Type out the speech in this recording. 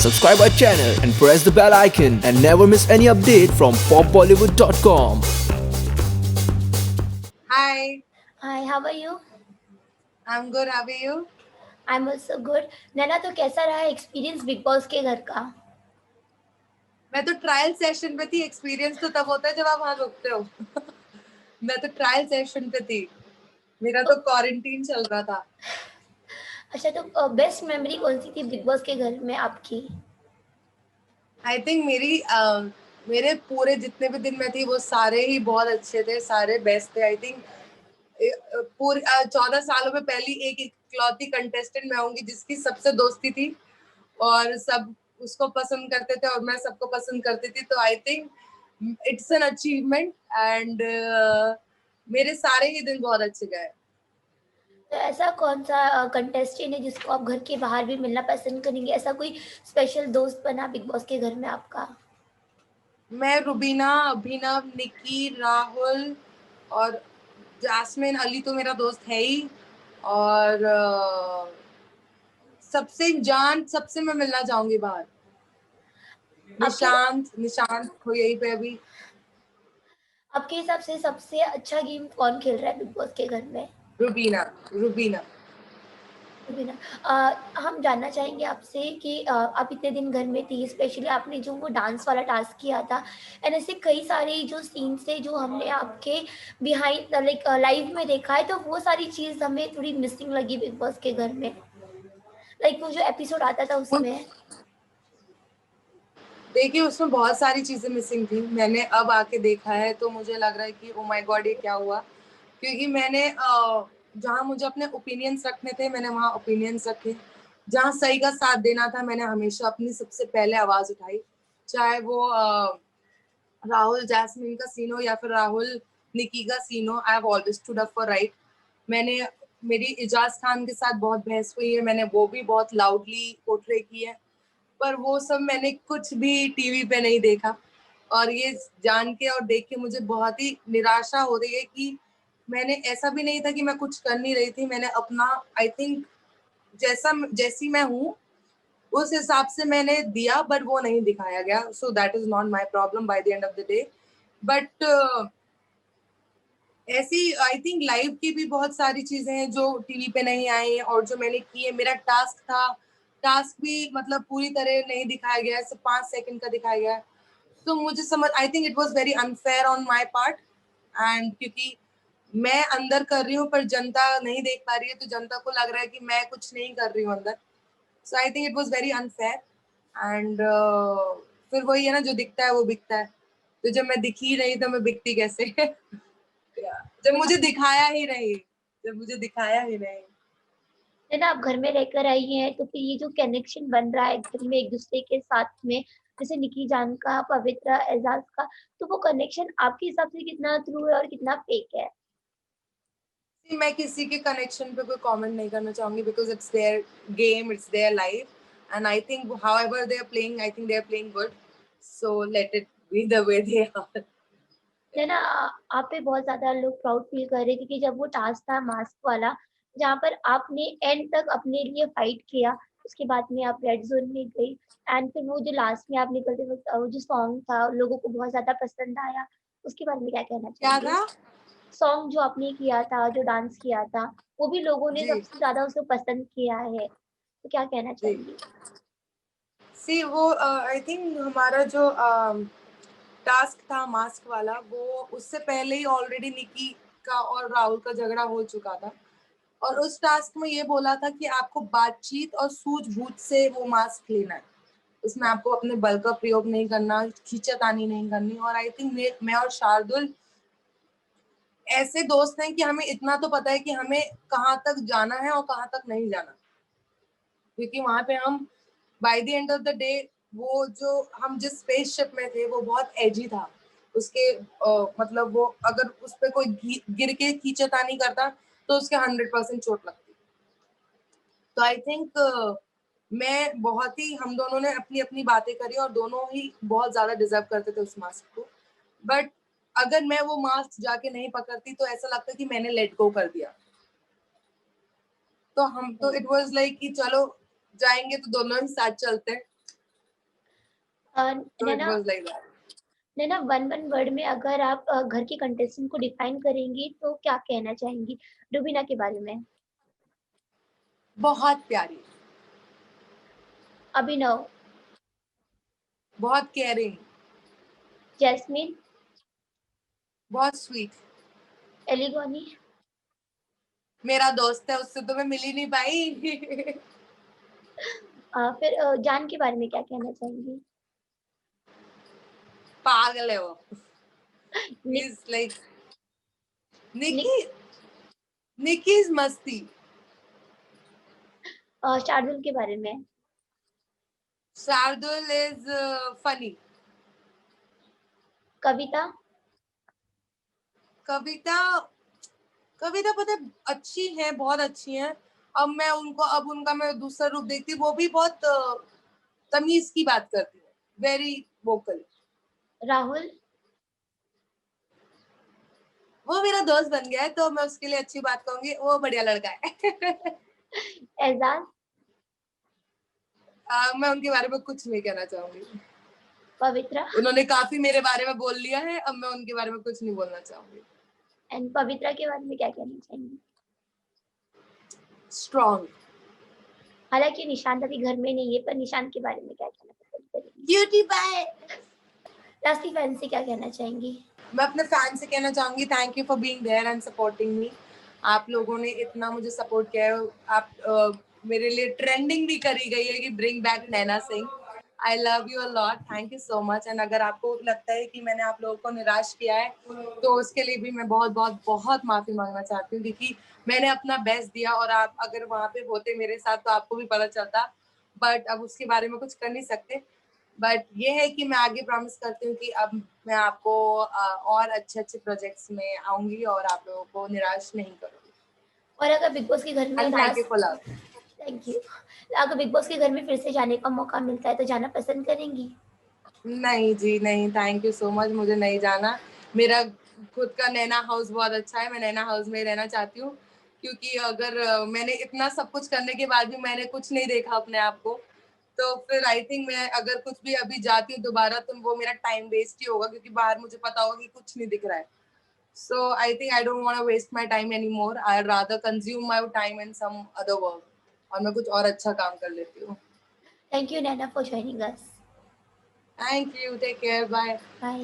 Subscribe our channel and press the bell icon and never miss any update from popbollywood.com. Hi, Hi, how are you? I'm good. How are you? I'm also good. नैना, तो कैसा रहा experience big boss के घर का? मैं तो trial session पे थी। एक्सपीरियंस तो तब होता है जब आप वहां रुकते हो। मैं तो ट्रायल सेशन पे थी। मेरा तो क्वारंटीन चल रहा था। अच्छा, तो बेस्ट मेमोरी कौन सी थी बिग बॉस के घर में आपकी? आई थिंक मेरे पूरे जितने भी दिन में थी वो सारे ही बहुत अच्छे थे, सारे बेस्ट थे। आई थिंक पूरे 14 सालों में पहली एक इकलौती कंटेस्टेंट मैं होंगी जिसकी सबसे दोस्ती थी और सब उसको पसंद करते थे और मैं सबको पसंद करती थी। तो I think it's an achievement and मेरे सारे ही दिन बहुत अच्छे गए। तो ऐसा कौन सा कंटेस्टेंट है जिसको आप घर के बाहर भी मिलना पसंद करेंगे? ऐसा कोई स्पेशल दोस्त बना बिग बॉस के घर में आपका? मैं रुबीना, अभिनव, निकी, राहुल और जासमिन अली तो मेरा दोस्त है ही। और सबसे मैं मिलना चाहूंगी बाहर। आपके निशांत को यही पे अभी। आपके हिसाब से सबसे अच्छा गेम कौन खेल रहा है बिग बॉस के घर में? रुबीना रुबीना बिना हम जानना चाहेंगे आपसे कि आप इतने दिन घर में थी, स्पेशली आपने जो वो डांस वाला टास्क किया था, एंड ऐसे कई सारे जो सीन्स थे जो हमने आपके बिहाइंड लाइक लाइव में देखा है, तो वो सारी चीज़ हमें थोड़ी मिसिंग लगी बिग बॉस के घर में, लाइक वो जो एपिसोड आता था उसमें। देखिए उसमें बहुत सारी चीजें मिसिंग थी। मैंने अब आके देखा है तो मुझे लग रहा है कि ओ माय गॉड ये क्या हुआ। क्योंकि मैंने जहाँ मुझे अपने ओपिनियंस रखने थे मैंने वहाँ ओपिनियंस रखे। जहाँ सही का साथ देना था मैंने हमेशा अपनी सबसे पहले आवाज उठाई। चाहे वो राहुल जैस्मिन का सीन हो या फिर राहुल निकी का सीन हो, I have always stood up for right. मैंने मेरी इजाज खान के साथ बहुत बहस हुई है, मैंने वो भी बहुत लाउडली पोर्ट्रे की है। पर वो सब मैंने कुछ भी टीवी पे नहीं देखा। और ये जान के और देख के मुझे बहुत ही निराशा हो रही है कि मैंने ऐसा भी नहीं था कि मैं कुछ कर नहीं रही थी। मैंने अपना आई थिंक जैसी मैं हूँ उस हिसाब से मैंने दिया, बट वो नहीं दिखाया गया। So that is not my problem by the end of the day. But ऐसी आई थिंक लाइव की भी बहुत सारी चीजें हैं जो टीवी पे नहीं आई हैं और जो मैंने की है। मेरा टास्क था, टास्क भी मतलब पूरी तरह नहीं दिखाया गया है, सिर्फ 5 सेकंड का दिखाया गया है। तो मुझे समझ आई think it was very unfair on my part. And क्योंकि मैं अंदर कर रही हूँ पर जनता नहीं देख पा रही है तो जनता को लग रहा है कि मैं कुछ नहीं कर रही हूँ अंदर। So I think it was very unfair. And फिर वही है ना, जो दिखता है वो बिकता है। तो जब मैं दिखी नहीं तो मैं बिकती कैसे? जब मुझे दिखाया ही नहीं, जब मुझे दिखाया ही नहीं। है ना, आप घर में रहकर आई हैं, तो फिर ये जो कनेक्शन बन रहा है घर में एक दूसरे के साथ में, जैसे निकी जान का, पवित्रा, एजाज का, तो वो कनेक्शन आपके हिसाब से कितना ट्रू है और कितना फेक है? मैं किसी के कनेक्शन पे कोई कमेंट नहीं करना चाहूंगी because it's their game, it's their life and I think however they are playing, I think they are playing good. So let it be the way they are. है ना, आप पे बहुत ज़्यादा लोग प्राउड फील कर रहे हैं, क्योंकि जब वो टास्क था मास्क वाला, जहाँ पर आपने एंड तक अपने लिए फाइट किया, उसके बाद में आप रेड ज़ोन में गई, एंड फिर वो जो लास्ट में आप निकलते वक़्त वो जो सॉन्ग था, लोगों को बहुत ज़्यादा पसंद आया। उसके बारे में क्या कहना क्या चाहेंगे? था? सॉन्ग जो आपने किया था, जो डांस किया था, वो भी लोगों ने जी सबसे ज़्यादा उसको पसंद किया है। तो क्या कहना जी। चाहेंगी? सी वो आई थिंक हमारा जो टास्क था मास्क वाला, वो उससे पहले ही ऑलरेडी निकी का और राहुल का झगड़ा हो चुका था। और उस टास्क में ये बोला था कि आपको बातचीत और सूझबूझ से वो मास्क लेना है। उसमें आपको अपने बल का प्रयोग नहीं करना, खींचातानी नहीं करनी। और आई थिंक मैं और शार्दुल ऐसे दोस्त हैं कि हमें इतना तो पता है कि हमें कहाँ तक जाना है और कहाँ तक नहीं जाना। क्योंकि वहां पे हम by the end of the day, वो जो हम जिस स्पेसशिप में थे वो बहुत एजी था। उसके मतलब वो अगर उस पर कोई गिर के खींचातानी करता तो उसके 100% चोट लगती। तो आई थिंक मैं बहुत ही, हम दोनों ने अपनी अपनी बातें करी और दोनों ही बहुत ज्यादा डिजर्व करते थे उस मास्क को। बट अगर मैं वो मास्क जाके नहीं पकड़ती तो ऐसा लगता कि मैंने लेट गो कर दिया। तो हम तो इट वाज लाइक कि चलो जाएंगे तो दोनों ही साथ चलते हैं। So it Naina, was like that. Naina, one one word में अगर आप घर की कंटेस्टेंट को डिफाइन करेंगी तो क्या कहना चाहेंगी रुबीना के बारे में? बहुत प्यारी, अभिनव, बहुत केयरिंग, जैस्मिन, बहुत स्वीट। एलिगोनी, मेरा दोस्त है, उससे तो मैं मिल ही नहीं पाई। फिर जान के बारे में क्या कहना चाहेंगी? पागल है वो। निक, He's like Nick, Nikki. Nikki is मस्ती। शार्दुल के बारे में? Shardul is funny। कविता, कविता, कविता पता है अच्छी है, बहुत अच्छी है। अब उनका मैं दूसरा रूप देखती हूँ, वो भी बहुत तमीज की बात करती है, वेरी वोकल। राहुल, वो मेरा दोस्त बन गया है तो मैं उसके लिए अच्छी बात कहूंगी, वो बढ़िया लड़का है। एजाज, मैं उनके बारे में कुछ नहीं कहना चाहूंगी। पवित्रा, उन्होंने काफी मेरे बारे में बोल लिया है, अब मैं उनके बारे में कुछ नहीं बोलना चाहूंगी। एंड पवित्रा के बारे में क्या कहना चाहेंगी? स्ट्रॉन्ग, हालांकि निशांत अभी घर में नहीं है, पर निशांत के बारे में क्या कहना पसंद करेंगी? Beauty bye. लास्टली फैन से क्या कहना चाहेंगी? मैं अपने फैन से कहना चाहूंगी, thank you for being there and supporting me. आप लोगों ने इतना मुझे सपोर्ट किया है। आप मेरे लिए ट्रेंडिंग भी करी गई है कि bring back Naina Singh. I love you a lot, thank you so much. And अगर आपको लगता है कि मैंने आप लोगों को निराश किया है तो उसके लिए भी मैं बहुत बहुत बहुत माफी मांगना चाहती हूँ, क्योंकि मैंने अपना बेस्ट दिया और आप अगर वहां पे होते मेरे साथ तो आपको भी पता चलता। बट अब उसके बारे में कुछ कर नहीं सकते। बट ये है कि मैं आगे प्रॉमिस करती हूँ कि अब मैं आपको और अच्छे अच्छे प्रोजेक्ट्स में आऊंगी और आप लोगों को निराश नहीं करूंगी। और अगर बिग बॉस के घर में and thank you for love. Thank you. अगर बिग बॉस के घर में फिर से जाने का मौका मिलता है तो जाना पसंद करेंगी? नहीं जी नहीं, थैंक यू सो मच, मुझे नहीं जाना। मेरा खुद का नैना हाउस बहुत अच्छा है, मैं नैना हाउस में रहना चाहती हूँ, क्योंकि अगर मैंने इतना सब कुछ करने के बाद भी मैंने कुछ नहीं देखा अपने आप को, तो फिर आई थिंक मैं अगर कुछ भी अभी जाती हूँ दोबारा तो वो मेरा टाइम वेस्ट ही होगा, क्योंकि बाहर मुझे पता होगा कि कुछ नहीं दिख रहा है। So I think I don't want to waste my time anymore. I'd rather consume my time in some other work. और मैं कुछ और अच्छा काम कर लेती हूँ। Thank you Naina for joining us. Thank you. Take care. Bye. Bye.